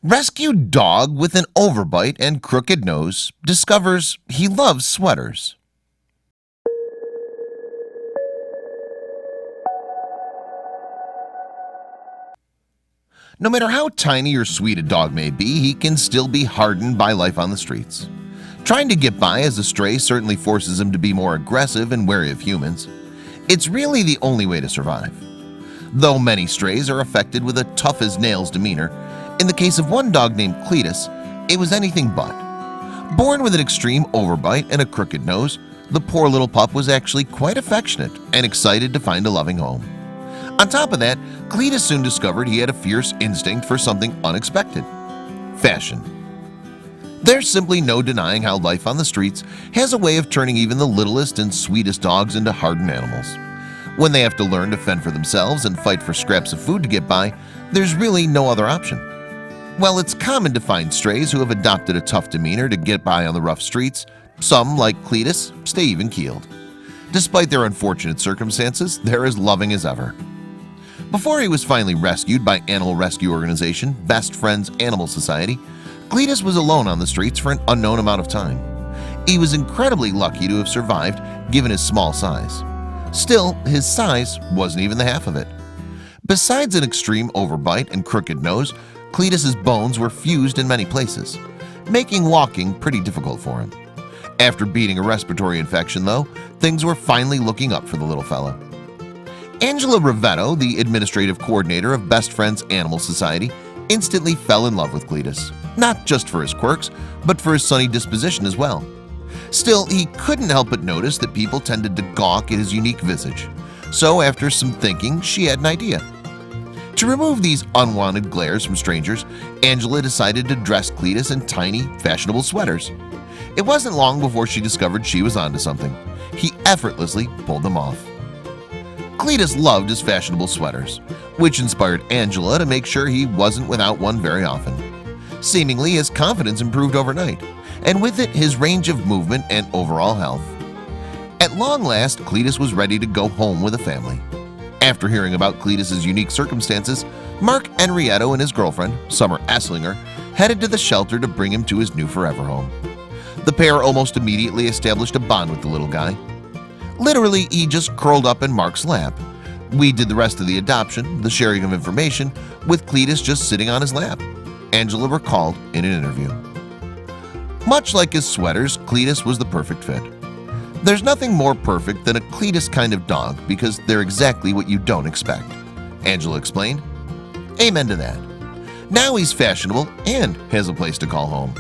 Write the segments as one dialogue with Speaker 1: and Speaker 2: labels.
Speaker 1: Rescued dog with an overbite and crooked nose discovers he loves sweaters. No matter how tiny or sweet a dog may be, he can still be hardened by life on the streets. Trying to get by as a stray certainly forces him to be more aggressive and wary of humans. It's really the only way to survive. Though many strays are affected with a tough-as-nails demeanor, in the case of one dog named Cletus, it was anything but. Born with an extreme overbite and a crooked nose, the poor little pup was actually quite affectionate and excited to find a loving home. On top of that, Cletus soon discovered he had a fierce instinct for something unexpected: fashion. There's simply no denying how life on the streets has a way of turning even the littlest and sweetest dogs into hardened animals. When they have to learn to fend for themselves and fight for scraps of food to get by, there's really no other option. While it's common to find strays who have adopted a tough demeanor to get by on the rough streets, some, like Cletus, stay even-keeled. Despite their unfortunate circumstances, they're as loving as ever. Before he was finally rescued by animal rescue organization Best Friends Animal Society, Cletus was alone on the streets for an unknown amount of time. He was incredibly lucky to have survived given his small size. Still, his size wasn't even the half of it. Besides an extreme overbite and crooked nose, Cletus's bones were fused in many places, making walking pretty difficult for him. After beating a respiratory infection, though, things were finally looking up for the little fellow. Angela Rivetto, the administrative coordinator of Best Friends Animal Society, instantly fell in love with Cletus, not just for his quirks, but for his sunny disposition as well. Still, he couldn't help but notice that people tended to gawk at his unique visage. So after some thinking, she had an idea. To remove these unwanted glares from strangers, Angela decided to dress Cletus in tiny, fashionable sweaters. It wasn't long before she discovered she was onto something. He effortlessly pulled them off. Cletus loved his fashionable sweaters, which inspired Angela to make sure he wasn't without one very often. Seemingly, his confidence improved overnight, and with it, his range of movement and overall health. At long last, Cletus was ready to go home with a family. After hearing about Cletus's unique circumstances, Mark Henrietto and his girlfriend, Summer Esslinger, headed to the shelter to bring him to his new forever home. The pair almost immediately established a bond with the little guy. Literally, he just curled up in Mark's lap. We did the rest of the adoption, the sharing of information, with Cletus just sitting on his lap, Angela recalled in an interview. Much like his sweaters, Cletus was the perfect fit. There's nothing more perfect than a Cletus kind of dog because they're exactly what you don't expect, Angela explained. Amen to that. Now he's fashionable and has a place to call home.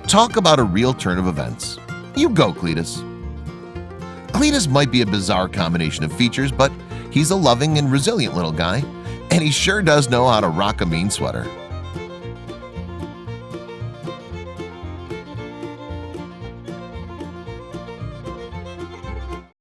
Speaker 1: Talk about a real turn of events. You go, Cletus. Cletus might be a bizarre combination of features, but he's a loving and resilient little guy, and he sure does know how to rock a mean sweater.